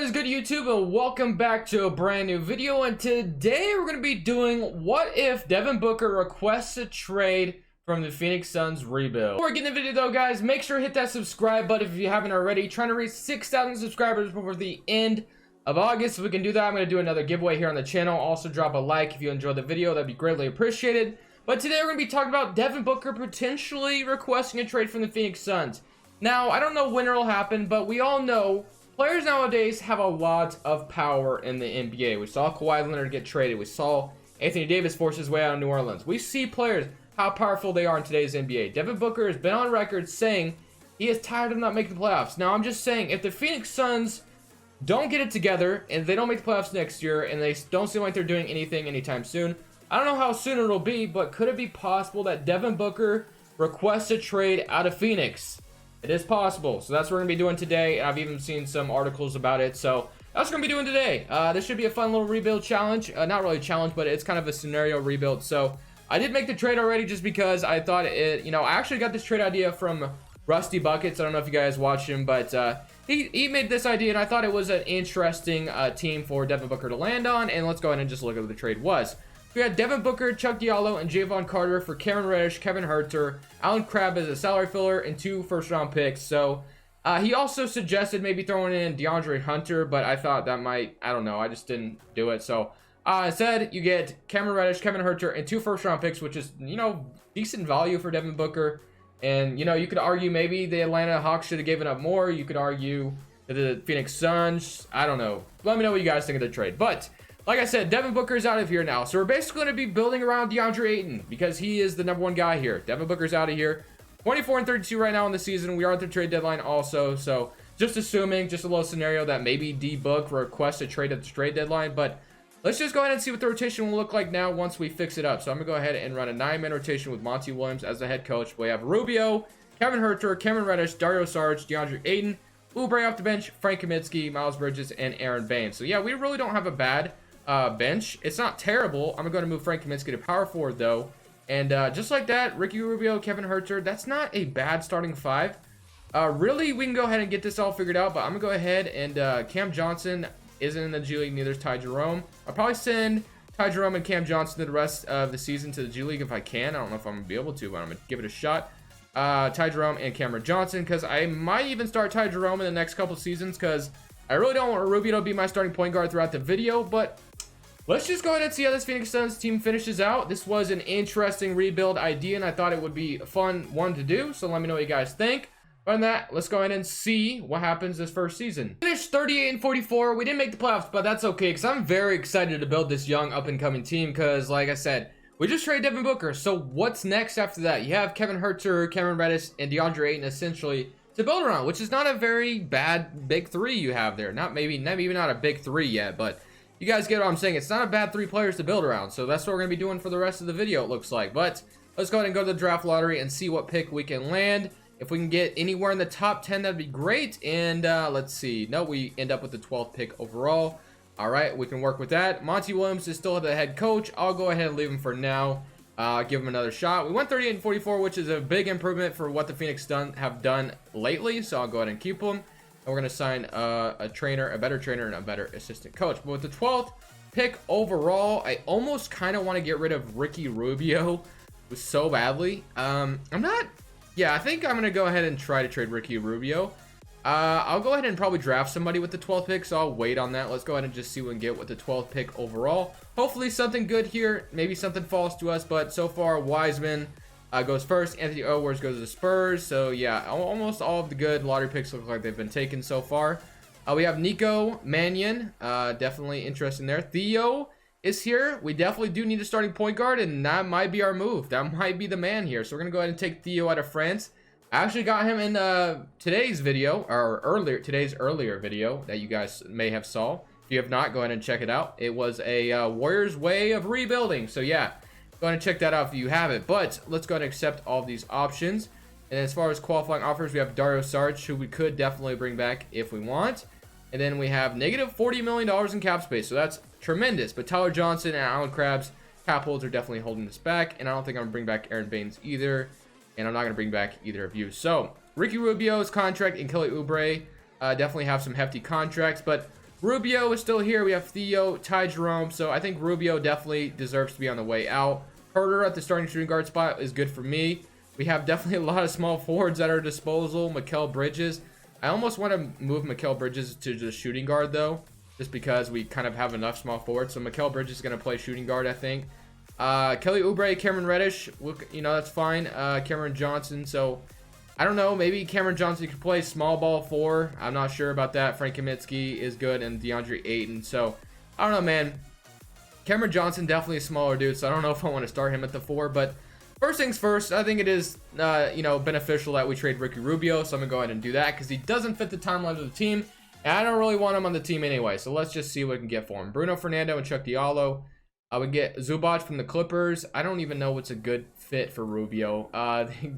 is good, YouTube, and welcome back to a brand new video. And today we're going to be doing what if Devin Booker requests a trade from the Phoenix Suns rebuild. Before we get in the video though, guys, make sure to hit that subscribe button if you haven't already. Trying to reach 6,000 subscribers before the end of August. If we can do that, I'm going to do another giveaway here on the channel. Also drop a like if you enjoyed the video, that'd be greatly appreciated. But today we're going to be talking about Devin Booker potentially requesting a trade from the Phoenix Suns. Now, I don't know when it'll happen, but we all know players nowadays have a lot of power in the NBA. We saw Kawhi Leonard get traded. We saw Anthony Davis force his way out of New Orleans. We see players, how powerful they are in today's NBA. Devin Booker has been on record saying he is tired of not making the playoffs. Now, I'm just saying, if the Phoenix Suns don't get it together and they don't make the playoffs next year and they don't seem like they're doing anything anytime soon, I don't know how soon it'll be, but could it be possible that Devin Booker requests a trade out of Phoenix? It is possible. So that's what we're going to be doing today. I've even seen some articles about it. So that's what we're going to be doing today. This should be a fun little rebuild challenge. Not really a challenge, but it's kind of a scenario rebuild. So I did make the trade already just because I thought it, I actually got this trade idea from Rusty Buckets. I don't know if you guys watched him, but he made this idea and I thought it was an interesting team for Devin Booker to land on. And let's go ahead and just look at what the trade was. We had Devin Booker, Chuck Diallo, and Javon Carter for Cameron Reddish, Kevin Huerter, Alan Crabb as a salary filler, and 2 first-round picks. So he also suggested maybe throwing in DeAndre Hunter, but I thought that might, I don't know, I just didn't do it. So instead, you get Cameron Reddish, Kevin Huerter, and 2 first-round picks, which is, decent value for Devin Booker. And, you could argue maybe the Atlanta Hawks should have given up more. You could argue that the Phoenix Suns, I don't know. Let me know what you guys think of the trade. But like I said, Devin Booker is out of here now. So we're basically going to be building around DeAndre Ayton because he is the #1 guy here. Devin Booker's out of here. 24-32 right now in the season. We are at the trade deadline also. So just assuming, just a little scenario that maybe D-Book requests a trade at the trade deadline. But let's just go ahead and see what the rotation will look like now once we fix it up. So I'm going to go ahead and run a 9-man rotation with Monty Williams as the head coach. We have Rubio, Kevin Huerter, Cameron Reddish, Dario Saric, DeAndre Ayton, Oubre off the bench, Frank Kaminsky, Miles Bridges, and Aaron Baines. So yeah, we really don't have a bad bench. It's not terrible. I'm going to move Frank Kaminsky to power forward though. And just like that, Ricky Rubio, Kevin Huerter, that's not a bad starting 5. Really, we can go ahead and get this all figured out, but I'm going to go ahead and Cam Johnson isn't in the G League, neither is Ty Jerome. I'll probably send Ty Jerome and Cam Johnson to the rest of the season to the G League if I can. I don't know if I'm going to be able to, but I'm going to give it a shot. Ty Jerome and Cameron Johnson, because I might even start Ty Jerome in the next couple seasons, because I really don't want Rubio to be my starting point guard throughout the video, but let's just go ahead and see how this Phoenix Suns team finishes out. This was an interesting rebuild idea, and I thought it would be a fun one to do. So let me know what you guys think. Other than that, let's go ahead and see what happens this first season. Finished 38-44. We didn't make the playoffs, but that's okay, because I'm very excited to build this young up-and-coming team, because like I said, we just traded Devin Booker. So what's next after that? You have Kevin Huerter, Cameron Reddish, and DeAndre Ayton essentially to build around, which is not a very bad big 3 you have there. Maybe not a big 3 yet, but you guys get what I'm saying. It's not a bad 3 players to build around. So that's what we're going to be doing for the rest of the video, it looks like. But let's go ahead and go to the draft lottery and see what pick we can land. If we can get anywhere in the top 10, that'd be great. And let's see. No, we end up with the 12th pick overall. All right, we can work with that. Monty Williams is still the head coach. I'll go ahead and leave him for now. Give him another shot. We went 38-44, which is a big improvement for what the Phoenix have done lately. So I'll go ahead and keep him. And we're going to sign a trainer, a better trainer, and a better assistant coach. But with the 12th pick overall, I almost kind of want to get rid of Ricky Rubio so badly. I think I'm going to go ahead and try to trade Ricky Rubio. I'll go ahead and probably draft somebody with the 12th pick, so I'll wait on that. Let's go ahead and just see what we can get with the 12th pick overall. Hopefully something good here. Maybe something falls to us, but so far Wiseman goes first. Anthony Edwards goes to the Spurs. So yeah, almost all of the good lottery picks look like they've been taken so far. We have Nico Mannion, definitely interesting there. Theo is here. We definitely do need a starting point guard, and that might be our move. That might be the man here. So we're gonna go ahead and take Theo out of France. I actually got him in today's video, or today's earlier video that you guys may have saw. If you have not, go ahead and check it out. It was a Warriors way of rebuilding. So yeah, go ahead and check that out if you have it. But let's go ahead and accept all of these options. And as far as qualifying offers, we have Dario Saric, who we could definitely bring back if we want. And then we have negative $40 million in cap space. So that's tremendous. But Tyler Johnson and Alan Crabb's cap holds are definitely holding us back. And I don't think I'm going to bring back Aaron Baines either. And I'm not going to bring back either of you. So Ricky Rubio's contract and Kelly Oubre definitely have some hefty contracts. But Rubio is still here. We have Theo, Ty Jerome. So I think Rubio definitely deserves to be on the way out. Herter at the starting shooting guard spot is good for me. We have definitely a lot of small forwards at our disposal. Mikal Bridges. I almost want to move Mikal Bridges to the shooting guard, though, just because we kind of have enough small forwards. So Mikal Bridges is going to play shooting guard, I think. Kelly Oubre, Cameron Reddish, you know, that's fine. Cameron Johnson. So I don't know. Maybe Cameron Johnson could play small ball 4. I'm not sure about that. Frank Kaminsky is good, and DeAndre Ayton. So I don't know, man. Cameron Johnson definitely a smaller dude, so I don't know if I want to start him at the 4. But first things first, I think it is, you know, beneficial that we trade Ricky Rubio. So I'm going to go ahead and do that because he doesn't fit the timeline of the team. And I don't really want him on the team anyway. So let's just see what we can get for him. Bruno Fernando and Chuck Diallo. I would get Zubac from the Clippers. I don't even know what's a good fit for Rubio.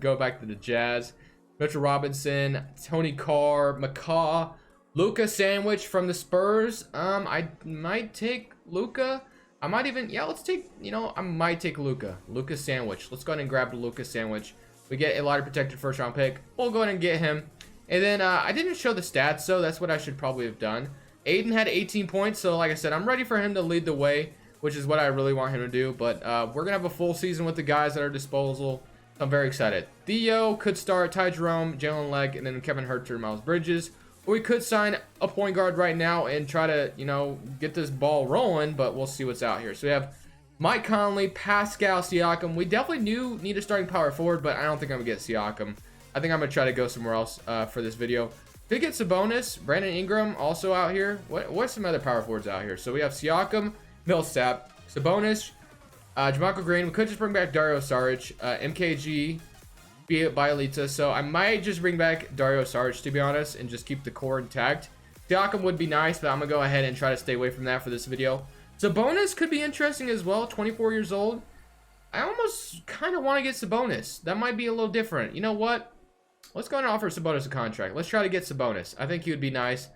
Go back to the Jazz. Mitchell Robinson, Tony Carr, McCaw, Luka Sandwich from the Spurs. I might take Luka. I might even, yeah, let's take, you know, I might take Luka Sandwich. Let's go ahead and grab the Luka Sandwich. We get a lottery protected first round pick. We'll go ahead and get him. And then I didn't show the stats, so that's what I should probably have done. Aiden had 18 points, so like I said, I'm ready for him to lead the way, which is what I really want him to do. But we're going to have a full season with the guys at our disposal. I'm very excited. Theo could start, Ty Jerome, Jalen Legg, and then Kevin Herter, Miles Bridges. Or we could sign a point guard right now and try to, you know, get this ball rolling, but we'll see what's out here. So we have Mike Conley, Pascal Siakam. We definitely need a starting power forward, but I don't think I'm going to get Siakam. I think I'm going to try to go somewhere else for this video. Could get Sabonis, Brandon Ingram also out here. What's some other power forwards out here? So we have Siakam, Millsap, Sabonis, Jamarco Green. We could just bring back Dario Saric, MKG, Bielitsa. So I might just bring back Dario Saric, to be honest, and just keep the core intact. Siakam would be nice, but I'm going to go ahead and try to stay away from that for this video. Sabonis could be interesting as well, 24 years old. I almost kind of want to get Sabonis. That might be a little different. You know what? Let's go and offer Sabonis a contract. Let's try to get Sabonis. I think he would be nice.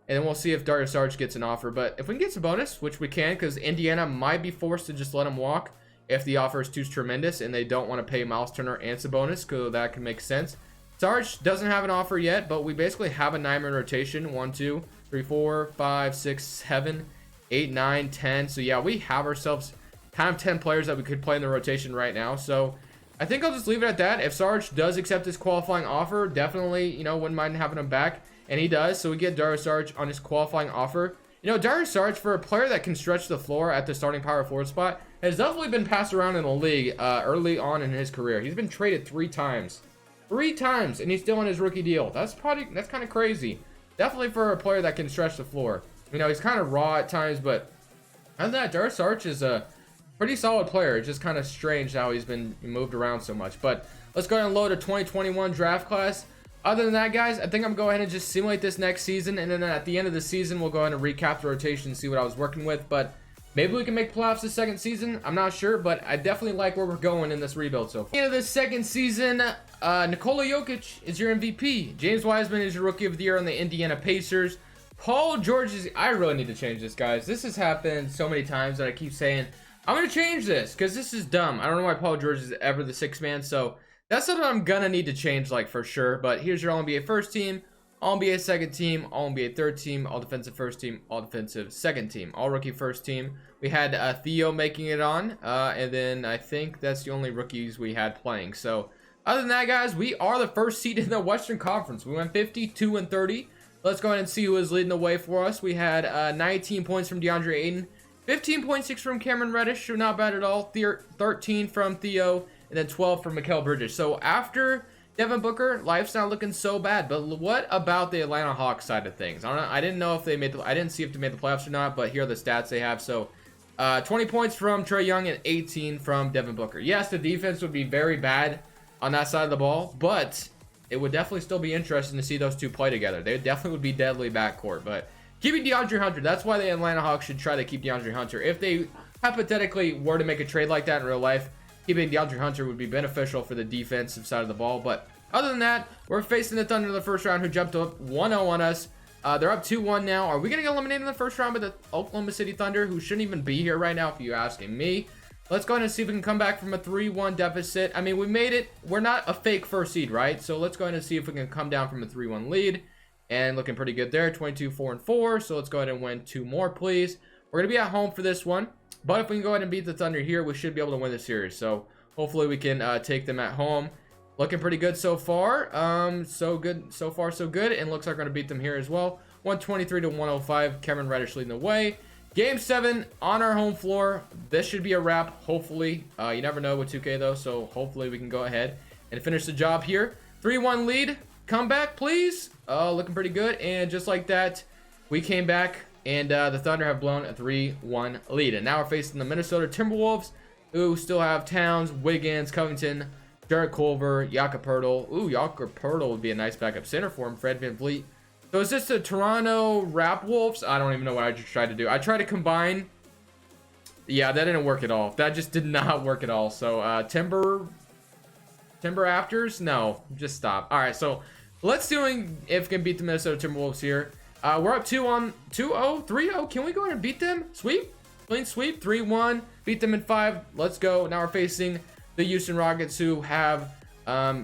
And then we'll see if Dario Saric gets an offer. But if we can get Sabonis, which we can, because Indiana might be forced to just let him walk if the offer is too tremendous and they don't want to pay Miles Turner and Sabonis, because that can make sense. Saric doesn't have an offer yet, but we basically have a 9-man rotation. 1, 2, 3, 4, 5, 6, 7, 8, 9, 10. So yeah, we have ourselves kind of 10 players that we could play in the rotation right now. So I think I'll just leave it at that. If Saric does accept his qualifying offer, definitely, you know, wouldn't mind having him back. And he does. So we get Dario Saric on his qualifying offer. You know, Dario Saric, for a player that can stretch the floor at the starting power forward spot, has definitely been passed around in the league early on in his career. He's been traded 3 times. 3 times, and he's still on his rookie deal. That's kind of crazy. Definitely for a player that can stretch the floor. You know, he's kind of raw at times, but other than that, Dario Saric is a pretty solid player. It's just kind of strange how he's been moved around so much. But let's go ahead and load a 2021 draft class. Other than that, guys, I think I'm going to go ahead and just simulate this next season. And then at the end of the season, we'll go ahead and recap the rotation and see what I was working with. But maybe we can make playoffs this second season. I'm not sure, but I definitely like where we're going in this rebuild so far. At the end of this second season, Nikola Jokic is your MVP. James Wiseman is your Rookie of the Year on the Indiana Pacers. Paul George is... I really need to change this, guys. This has happened so many times that I keep saying, I'm going to change this because this is dumb. I don't know why Paul George is ever the 6th man, so that's something I'm going to need to change, like, for sure. But here's your All-NBA first team, All-NBA second team, All-NBA third team, All-Defensive first team, All-Defensive second team, All-Rookie first team. We had Theo making it on, and then I think that's the only rookies we had playing. So other than that, guys, we are the first seed in the Western Conference. We went 52-30. Let's go ahead and see who is leading the way for us. We had 19 points from DeAndre Ayton, 15.6 from Cameron Reddish, so not bad at all, 13 from Theo, and then 12 from Mikal Bridges. So after Devin Booker, life's not looking so bad. But what about the Atlanta Hawks side of things? I didn't know if they made I didn't see if they made the playoffs or not, but here are the stats they have. So 20 points from Trae Young and 18 from Devin Booker. Yes, the defense would be very bad on that side of the ball, but it would definitely still be interesting to see those two play together. They definitely would be deadly backcourt. But keeping DeAndre Hunter, that's why the Atlanta Hawks should try to keep DeAndre Hunter. If they hypothetically were to make a trade like that in real life, keeping DeAndre Hunter would be beneficial for the defensive side of the ball. But other than that, we're facing the Thunder in the first round, who jumped up 1-0 on us. They're up 2-1 now. Are we going to get eliminated in the first round by the Oklahoma City Thunder, who shouldn't even be here right now if you're asking me? Let's go ahead and see if we can come back from a 3-1 deficit. I mean, we made it. We're not a fake first seed, right? So let's go ahead and see if we can come down from a 3-1 lead. and looking pretty good there. 22, 4, and 4. So let's go ahead and win 2 more, please. We're going to be at home for this one. But if we can go ahead and beat the Thunder here, we should be able to win the series. So hopefully we can take them at home. Looking pretty good so far. So good. So far, so good. And looks like we're going to beat them here as well. 123 to 105. Cameron Reddish leading the way. Game 7 on our home floor. This should be a wrap, hopefully. You never know with 2K, though. So hopefully we can go ahead and finish the job here. 3-1 lead. Comeback, please. Looking pretty good. And just like that, we came back. And the Thunder have blown a 3-1 lead. And now we're facing the Minnesota Timberwolves, who still have Towns, Wiggins, Covington, Jarrett Culver, Jakob Poeltl. Ooh, Jakob Poeltl would be a nice backup center for him. Fred VanVleet. So is this the Toronto Raptors? I don't even know what I just tried to do. I tried to combine. Yeah, that didn't work at all. That just did not work at all. So Timber Raptors? No, just stop. All right, so let's see if we can beat the Minnesota Timberwolves here. We're up 2-0, 3-0. Can we go ahead and beat them? Sweep? Clean sweep. 3-1. Beat them in 5. Let's go. Now we're facing the Houston Rockets, who have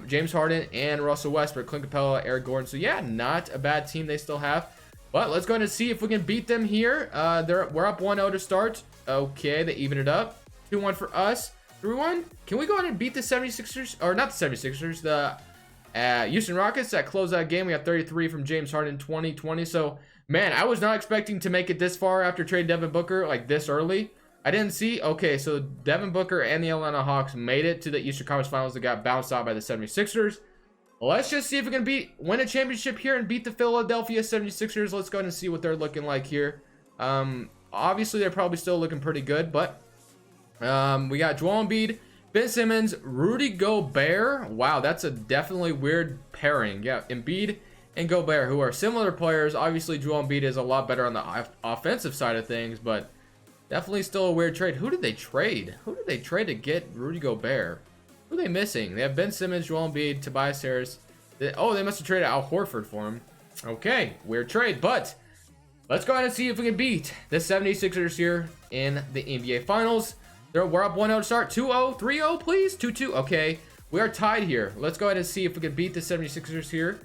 James Harden and Russell Westbrook, Clint Capella, Eric Gordon. So yeah, not a bad team they still have. But let's go ahead and see if we can beat them here. We're up 1-0 to start. Okay, they even it up. 2-1 for us. 3-1. Can we go ahead and beat the 76ers? Or not the 76ers, the Houston Rockets that closed that game. We got 33 from James Harden, 20. So, man, I was not expecting to make it this far after trading Devin Booker, like this early. I didn't see. Okay, so Devin Booker and the Atlanta Hawks made it to the Eastern Conference Finals. They got bounced out by the 76ers. Let's just see if we can win a championship here and beat the Philadelphia 76ers. Let's go ahead and see what they're looking like here. Obviously, they're probably still looking pretty good, but we got Joel Embiid, Ben Simmons, Rudy Gobert. Wow, that's a definitely weird pairing. Yeah, Embiid and Gobert, who are similar players. Obviously, Joel Embiid is a lot better on the offensive side of things, but definitely still a weird trade. Who did they trade? Who did they trade to get Rudy Gobert? Who are they missing? They have Ben Simmons, Joel Embiid, Tobias Harris. They must have traded Al Horford for him. Okay, weird trade, but let's go ahead and see if we can beat the 76ers here in the NBA Finals. We're up 1-0 to start. 2-0, 3-0, please. 2-2. Okay, we are tied here. Let's go ahead and see if we can beat the 76ers here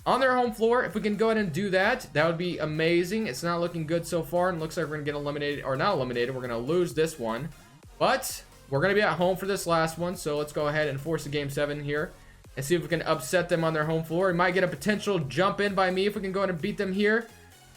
on their home floor. If we can go ahead and do that, that would be amazing. It's not looking good so far, and looks like we're going to get eliminated, or not eliminated. We're going to lose this one, but we're going to be at home for this last one, so let's go ahead and force a Game 7 here and see if we can upset them on their home floor. We might get a potential jump in by me if we can go ahead and beat them here.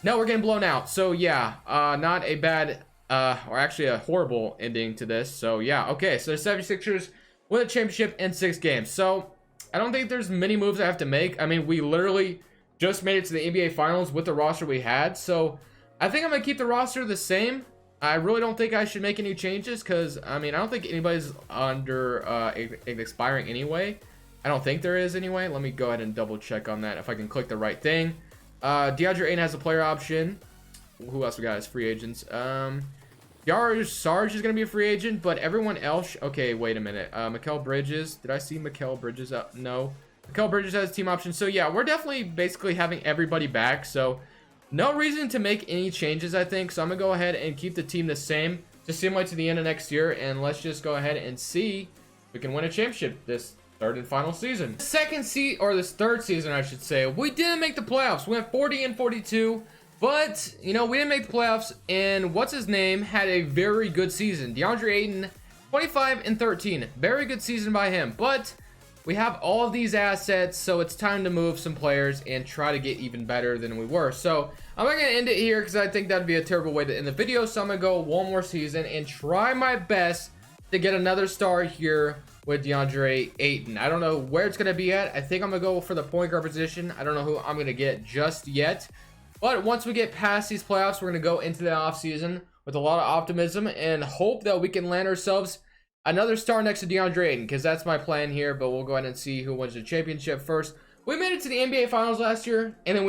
No, we're getting blown out. So, yeah, not a bad, or actually a horrible ending to this. So, yeah, okay. So, the 76ers win the championship in 6 games. So, I don't think there's many moves I have to make. I mean, we literally just made it to the NBA Finals with the roster we had. So, I think I'm going to keep the roster the same. I really don't think I should make any changes because, I mean, I don't think anybody's under expiring anyway. I don't think there is anyway. Let me go ahead and double check on that if I can click the right thing. DeAndre Ayton has a player option. Who else we got as free agents? Yara Sarge is going to be a free agent, but everyone else... Okay, wait a minute. Mikal Bridges. Did I see Mikal Bridges out? No. Mikal Bridges has team option. So, yeah, we're definitely basically having everybody back. So, no reason to make any changes, I think. So, I'm going to go ahead and keep the team the same to simulate to the end of next year. And let's just go ahead and see if we can win a championship this third and final season. This third season, I should say. We didn't make the playoffs. We went 40-42. But, you know, we didn't make the playoffs, and what's-his-name had a very good season. DeAndre Ayton, 25-13. Very good season by him. But we have all of these assets, so it's time to move some players and try to get even better than we were. So, I'm not going to end it here because I think that would be a terrible way to end the video. So, I'm going to go one more season and try my best to get another star here with DeAndre Ayton. I don't know where it's going to be at. I think I'm going to go for the point guard position. I don't know who I'm going to get just yet. But once we get past these playoffs, we're going to go into the offseason with a lot of optimism and hope that we can land ourselves another star next to DeAndre Ayton, because that's my plan here. But we'll go ahead and see who wins the championship first. We made it to the NBA Finals last year, and then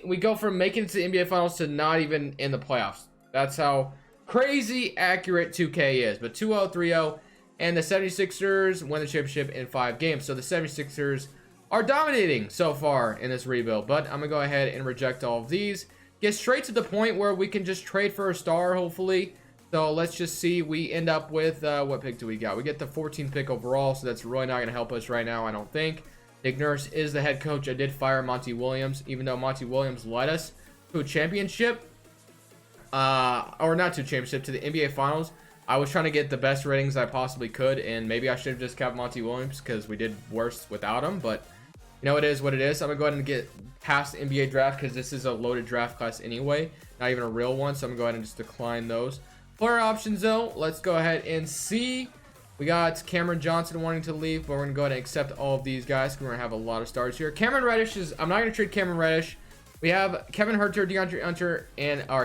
we go from making it to the NBA Finals to not even in the playoffs. That's how crazy accurate 2K is. But 2-0, 3-0, and the 76ers win the championship in 5 games. So the 76ers are dominating so far in this rebuild. But I'm going to go ahead and reject all of these. Get straight to the point where we can just trade for a star, hopefully. So let's just see. We end up with, what pick do we got? We get the 14th pick overall, so that's really not going to help us right now, I don't think. Nick Nurse is the head coach. I did fire Monty Williams, even though Monty Williams led us to a championship. Or not to a championship, to the NBA Finals. I was trying to get the best ratings I possibly could, and maybe I should have just kept Monty Williams because we did worse without him. But you know, it is what it is. I'm gonna go ahead and get past the NBA draft because this is a loaded draft class anyway, not even a real one. So I'm gonna go ahead and just decline those. Player options though, let's go ahead and see. We got Cameron Johnson wanting to leave, but we're gonna go ahead and accept all of these guys. We're gonna have a lot of stars here. Cameron Reddish is. I'm not gonna trade Cameron Reddish. We have Kevin Herter, DeAndre Hunter,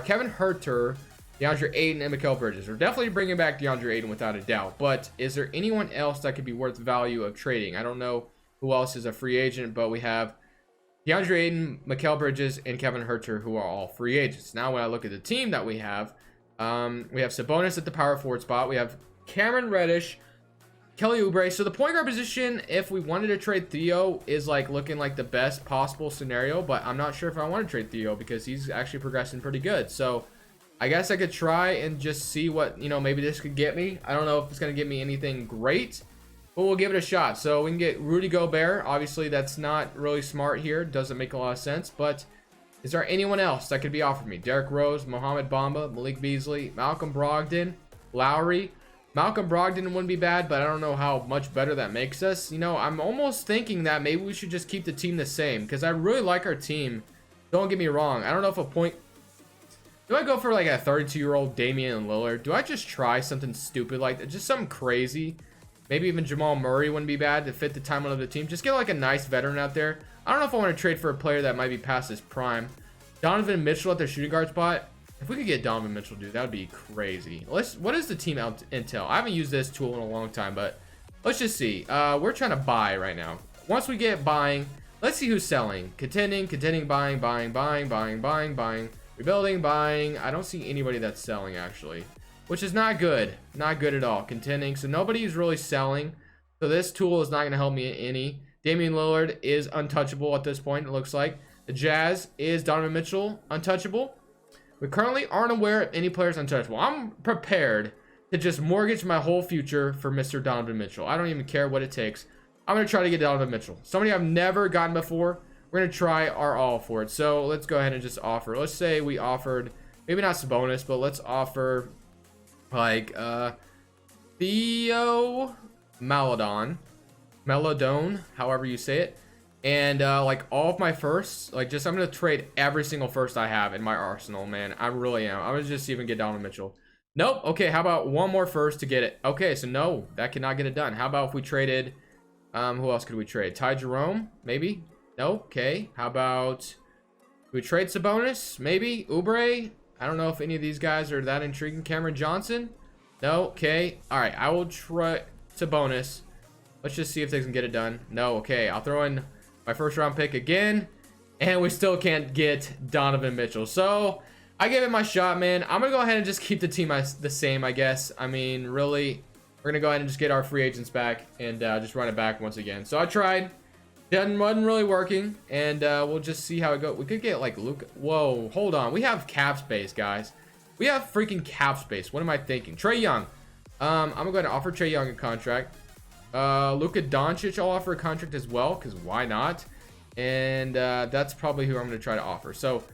Kevin Herter, DeAndre Ayton, and Mikal Bridges. We're definitely bringing back DeAndre Ayton without a doubt. But is there anyone else that could be worth value of trading? I don't know who else is a free agent, but we have DeAndre Ayton, Mikal Bridges, and Kevin Herter, who are all free agents. Now, when I look at the team that we have Sabonis at the power forward spot. We have Cameron Reddish, Kelly Oubre. So the point guard position, if we wanted to trade Theo, is like looking like the best possible scenario, but I'm not sure if I want to trade Theo because he's actually progressing pretty good. So I guess I could try and just see what, you know, maybe this could get me. I don't know if it's going to get me anything great, but we'll give it a shot. So we can get Rudy Gobert. Obviously, that's not really smart here. Doesn't make a lot of sense, but is there anyone else that could be offered me? Derrick Rose, Mohamed Bamba, Malik Beasley, Malcolm Brogdon, Lowry. Malcolm Brogdon wouldn't be bad, but I don't know how much better that makes us. You know, I'm almost thinking that maybe we should just keep the team the same because I really like our team. Don't get me wrong. I don't know if a point... Do I go for like a 32-year-old Damian Lillard? Do I just try something stupid like that? Just something crazy? Maybe even Jamal Murray wouldn't be bad to fit the timeline of the team. Just get like a nice veteran out there. I don't know if I want to trade for a player that might be past his prime. Donovan Mitchell at their shooting guard spot. If we could get Donovan Mitchell, dude, that would be crazy. What is the team intel? I haven't used this tool in a long time, but let's just see. We're trying to buy right now. Once we get buying, let's see who's selling. Contending, buying, rebuilding, buying. I don't see anybody that's selling, actually, which is not good. Not good at all. Contending. So nobody's really selling. So this tool is not going to help me any. Damian Lillard is untouchable at this point, it looks like. The Jazz is Donovan Mitchell, untouchable. We currently aren't aware of any players untouchable. I'm prepared to just mortgage my whole future for Mr. Donovan Mitchell. I don't even care what it takes. I'm going to try to get Donovan Mitchell. Somebody I've never gotten before. We're going to try our all for it. So let's go ahead and just offer. Let's say we offered, maybe not Sabonis, but let's offer like Theo Maladon, however you say it. And like all of my firsts, like just I'm gonna trade every single first I have in my arsenal, man. I really am. I'm gonna just even get Donovan Mitchell. Nope. Okay, how about one more first to get it? Okay, so no, that cannot get it done. How about if we traded who else could we trade? Ty Jerome, maybe? No. Okay, how about we trade Sabonis? Maybe Oubre? I don't know if any of these guys are that intriguing. Cameron Johnson? No. Okay, all right, I will try Sabonis. Let's just see if they can get it done. No. Okay, I'll throw in my first round pick again, and we still can't get Donovan Mitchell. So I gave it my shot, man. I'm gonna go ahead and just keep the team the same, I guess. I mean, really, we're gonna go ahead and just get our free agents back and just run it back once again. So I tried, wasn't really working, and we'll just see how it goes. We could get like Luke. Whoa, hold on. We have cap space, guys. We have freaking cap space. What am I thinking? Trae Young. I'm gonna go ahead and offer Trae Young a contract. Luka Doncic, I'll offer a contract as well, because why not? And that's probably who I'm going to try to offer. So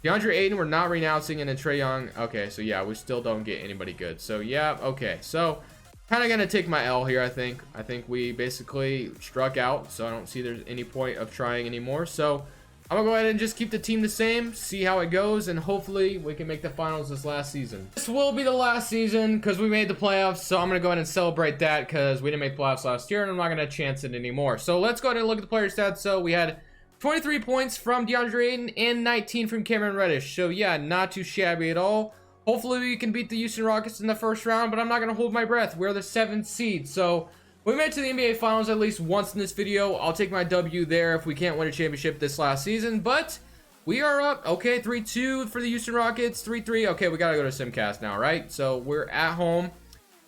DeAndre Ayton, we're not renouncing, and then Trae Young. Okay, so yeah, we still don't get anybody good. So yeah, okay. So kind of going to take my L here, I think. I think we basically struck out, so I don't see there's any point of trying anymore. So I'm going to go ahead and just keep the team the same, see how it goes, and hopefully we can make the finals this last season. This will be the last season because we made the playoffs, so I'm going to go ahead and celebrate that because we didn't make the playoffs last year, and I'm not going to chance it anymore. So let's go ahead and look at the player stats. So we had 23 points from DeAndre Ayton and 19 from Cameron Reddish. So yeah, not too shabby at all. Hopefully we can beat the Houston Rockets in the first round, but I'm not going to hold my breath. We're the 7th seed, so we made it to the NBA Finals at least once in this video. I'll take my W there if we can't win a championship this last season, but we are up. Okay, 3-2 for the Houston Rockets, 3-3. Okay, we got to go to Simcast now, right? So we're at home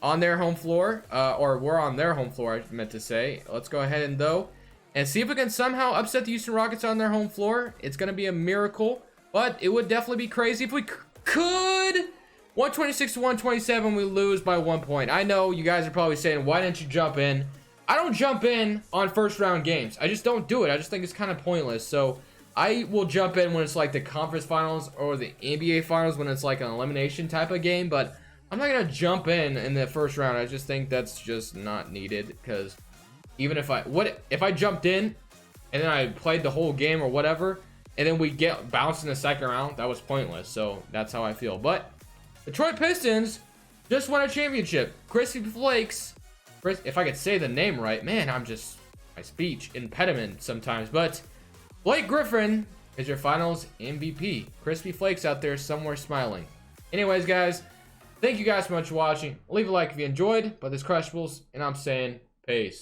on their home floor, or we're on their home floor, I meant to say. Let's go ahead and see if we can somehow upset the Houston Rockets on their home floor. It's going to be a miracle, but it would definitely be crazy if we could. 126 to 127, we lose by 1 point. I know you guys are probably saying, why didn't you jump in I don't jump in on first round games. I just don't do it. I just think it's kind of pointless. So I will jump in when it's like the conference finals or the NBA finals, when it's like an elimination type of game. But I'm not gonna jump in the first round. I just think that's just not needed, because even if I jumped in and then I played the whole game or whatever, and then we get bounced in the second round, that was pointless. So that's how I feel. But Detroit Pistons just won a championship. Crispy Flakes, if I could say the name right, man, my speech impediment sometimes. But Blake Griffin is your finals MVP. Crispy Flakes out there somewhere smiling. Anyways, guys, thank you guys so much for watching. Leave a like if you enjoyed. But this Crushables, and I'm saying peace.